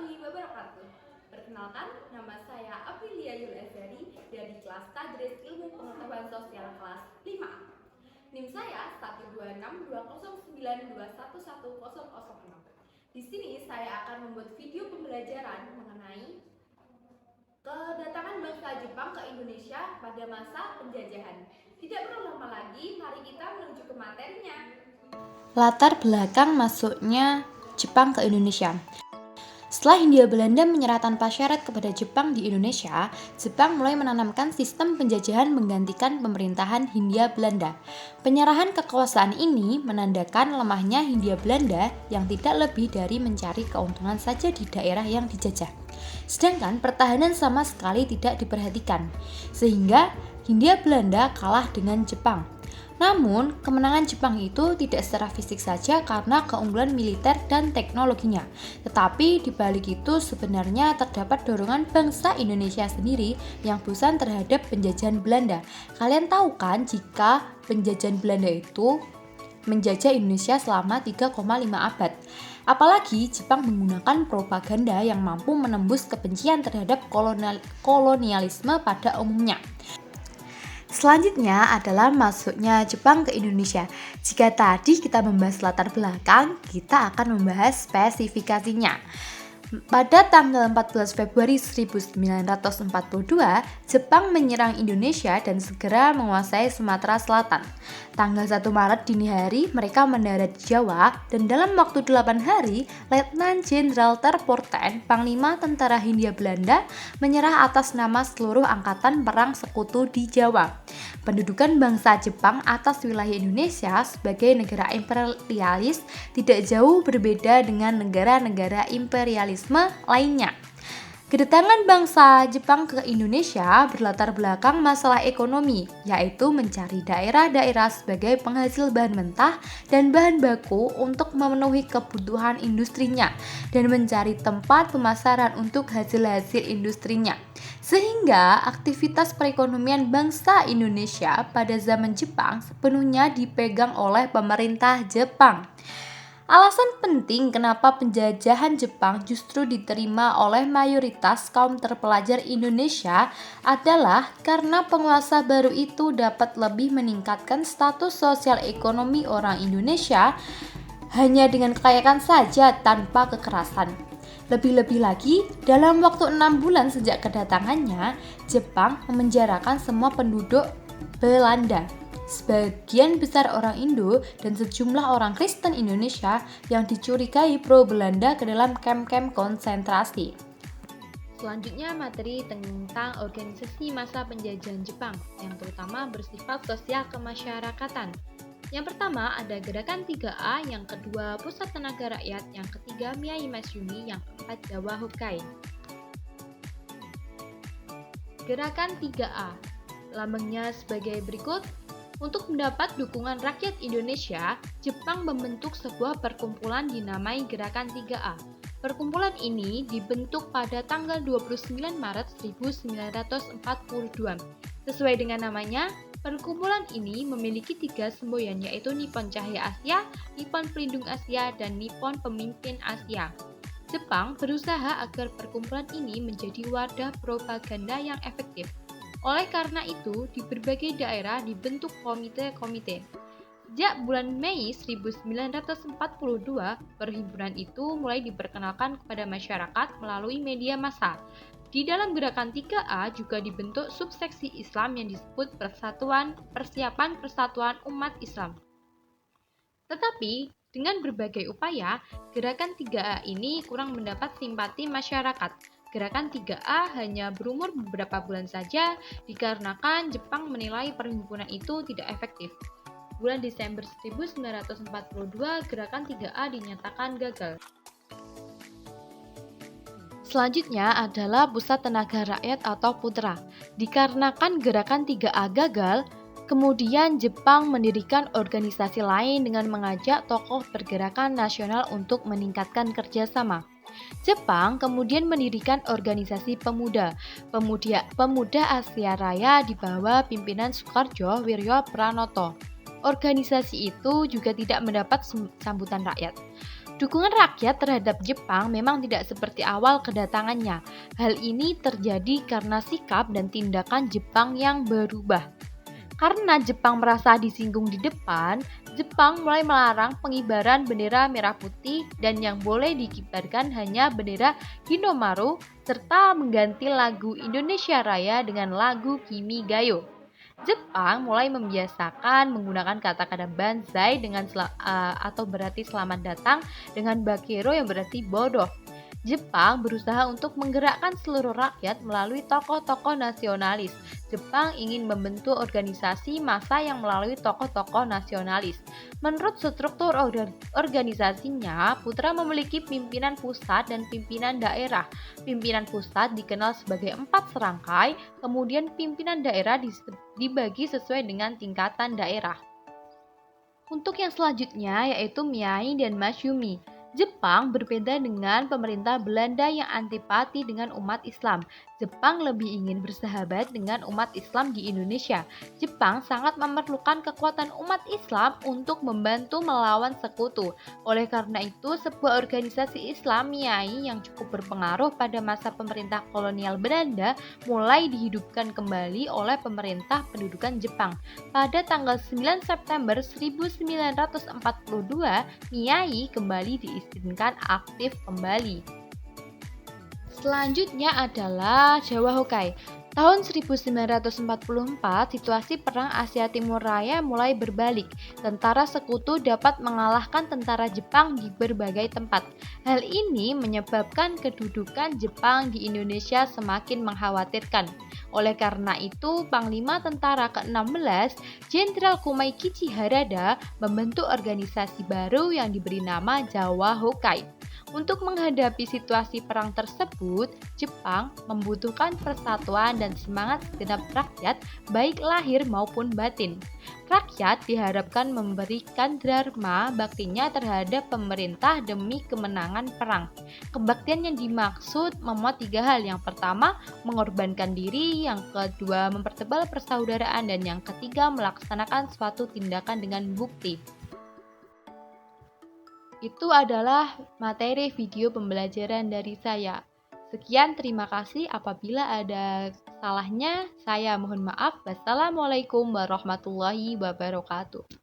warahmatullahi wabarakatuh. Perkenalkan, nama saya Aprilia Yulazari dari kelas Tadris Ilmu Pengetahuan Sosial kelas 5A. NIM saya 1262092111006. Di sini saya akan membuat video pembelajaran mengenai kedatangan bangsa Jepang ke Indonesia pada masa penjajahan. Tidak perlu lama lagi, mari kita menuju ke materinya. Latar belakang masuknya Jepang ke Indonesia. Setelah Hindia Belanda menyerah tanpa syarat kepada Jepang di Indonesia, Jepang mulai menanamkan sistem penjajahan menggantikan pemerintahan Hindia Belanda. Penyerahan kekuasaan ini menandakan lemahnya Hindia Belanda yang tidak lebih dari mencari keuntungan saja di daerah yang dijajah. Sedangkan pertahanan sama sekali tidak diperhatikan, sehingga Hindia Belanda kalah dengan Jepang. Namun, kemenangan Jepang itu tidak secara fisik saja karena keunggulan militer dan teknologinya. Tetapi di balik itu sebenarnya terdapat dorongan bangsa Indonesia sendiri yang bosan terhadap penjajahan Belanda. Kalian tahu kan jika penjajahan Belanda itu menjajah Indonesia selama 3,5 abad. Apalagi Jepang menggunakan propaganda yang mampu menembus kebencian terhadap kolonialisme pada umumnya. Selanjutnya adalah masuknya Jepang ke Indonesia. Jika tadi kita membahas latar belakang, kita akan membahas spesifikasinya. Pada tanggal 14 Februari 1942, Jepang menyerang Indonesia dan segera menguasai Sumatera Selatan. Tanggal 1 Maret dini hari, mereka mendarat di Jawa dan dalam waktu 8 hari, Letnan Jenderal Terporten, Panglima Tentara Hindia Belanda, menyerah atas nama seluruh angkatan perang sekutu di Jawa. Pendudukan bangsa Jepang atas wilayah Indonesia sebagai negara imperialis tidak jauh berbeda dengan negara-negara imperialis lainnya. Kedatangan bangsa Jepang ke Indonesia berlatar belakang masalah ekonomi, yaitu mencari daerah-daerah sebagai penghasil bahan mentah dan bahan baku untuk memenuhi kebutuhan industrinya dan mencari tempat pemasaran untuk hasil-hasil industrinya. Sehingga aktivitas perekonomian bangsa Indonesia pada zaman Jepang sepenuhnya dipegang oleh pemerintah Jepang. Alasan penting kenapa penjajahan Jepang justru diterima oleh mayoritas kaum terpelajar Indonesia adalah karena penguasa baru itu dapat lebih meningkatkan status sosial ekonomi orang Indonesia hanya dengan kekayaan saja tanpa kekerasan. Lebih-lebih lagi, dalam waktu 6 bulan sejak kedatangannya, Jepang memenjarakan semua penduduk Belanda. Sebagian besar orang Indo dan sejumlah orang Kristen Indonesia yang dicurigai pro-Belanda ke dalam kamp-kamp konsentrasi. Selanjutnya materi tentang organisasi masa penjajahan Jepang yang terutama bersifat sosial kemasyarakatan. Yang pertama ada Gerakan 3A, yang kedua Pusat Tenaga Rakyat, yang ketiga Miyai Masyumi, yang keempat Jawa Hokai. Gerakan 3A, lambangnya sebagai berikut. Untuk mendapat dukungan rakyat Indonesia, Jepang membentuk sebuah perkumpulan dinamai Gerakan 3A. Perkumpulan ini dibentuk pada tanggal 29 Maret 1942. Sesuai dengan namanya, perkumpulan ini memiliki 3 semboyan, yaitu Nippon Cahaya Asia, Nippon Pelindung Asia, dan Nippon Pemimpin Asia. Jepang berusaha agar perkumpulan ini menjadi wadah propaganda yang efektif. Oleh karena itu, di berbagai daerah dibentuk komite-komite. Sejak bulan Mei 1942, perhimpunan itu mulai diperkenalkan kepada masyarakat melalui media massa. Di dalam Gerakan 3A juga dibentuk subseksi Islam yang disebut Persiapan Persatuan Umat Islam. Tetapi, dengan berbagai upaya, Gerakan 3A ini kurang mendapat simpati masyarakat. Gerakan 3A hanya berumur beberapa bulan saja dikarenakan Jepang menilai perhimpunan itu tidak efektif. Bulan Desember 1942, Gerakan 3A dinyatakan gagal. Selanjutnya adalah Pusat Tenaga Rakyat atau PUTRA. Dikarenakan Gerakan 3A gagal, kemudian Jepang mendirikan organisasi lain dengan mengajak tokoh pergerakan nasional untuk meningkatkan kerjasama. Jepang kemudian mendirikan organisasi pemuda Asia Raya di bawah pimpinan Soekarjo Wiryo Pranoto. Organisasi itu juga tidak mendapat sambutan rakyat. Dukungan rakyat terhadap Jepang memang tidak seperti awal kedatangannya. Hal ini terjadi karena sikap dan tindakan Jepang yang berubah. Karena Jepang merasa disinggung di depan, Jepang mulai melarang pengibaran bendera merah putih dan yang boleh dikibarkan hanya bendera Hinomaru serta mengganti lagu Indonesia Raya dengan lagu Kimi Gayo. Jepang mulai membiasakan menggunakan kata-kata banzai dengan atau berarti selamat datang dengan bakero yang berarti bodoh. Jepang berusaha untuk menggerakkan seluruh rakyat melalui tokoh-tokoh nasionalis. Jepang ingin membentuk organisasi massa yang melalui tokoh-tokoh nasionalis. Menurut struktur organisasinya, Putra memiliki pimpinan pusat dan pimpinan daerah. Pimpinan pusat dikenal sebagai 4 serangkai, kemudian pimpinan daerah dibagi sesuai dengan tingkatan daerah. Untuk yang selanjutnya yaitu Miyai dan Masyumi. Jepang berbeda dengan pemerintah Belanda yang antipati dengan umat Islam. Jepang lebih ingin bersahabat dengan umat Islam di Indonesia. Jepang sangat memerlukan kekuatan umat Islam untuk membantu melawan sekutu. Oleh karena itu, sebuah organisasi Islam Miyai yang cukup berpengaruh pada masa pemerintah kolonial Belanda mulai dihidupkan kembali oleh pemerintah pendudukan Jepang. Pada tanggal 9 September 1942, Miyai kembali diizinkan aktif kembali. Selanjutnya adalah Jawa Hokai. Tahun 1944, situasi Perang Asia Timur Raya mulai berbalik. Tentara sekutu dapat mengalahkan tentara Jepang di berbagai tempat. Hal ini menyebabkan kedudukan Jepang di Indonesia semakin mengkhawatirkan. Oleh karena itu, Panglima Tentara ke-16, Jenderal Kumai-Kichi Harada, membentuk organisasi baru yang diberi nama Jawa Hokai. Untuk menghadapi situasi perang tersebut, Jepang membutuhkan persatuan dan semangat segenap rakyat, baik lahir maupun batin. Rakyat diharapkan memberikan dharma baktinya terhadap pemerintah demi kemenangan perang. Kebaktian yang dimaksud memuat 3 hal. Yang pertama, mengorbankan diri, yang kedua, mempertebal persaudaraan, dan yang ketiga, melaksanakan suatu tindakan dengan bukti. Itu adalah materi video pembelajaran dari saya. Sekian, terima kasih. Apabila ada salahnya, saya mohon maaf. Wassalamualaikum warahmatullahi wabarakatuh.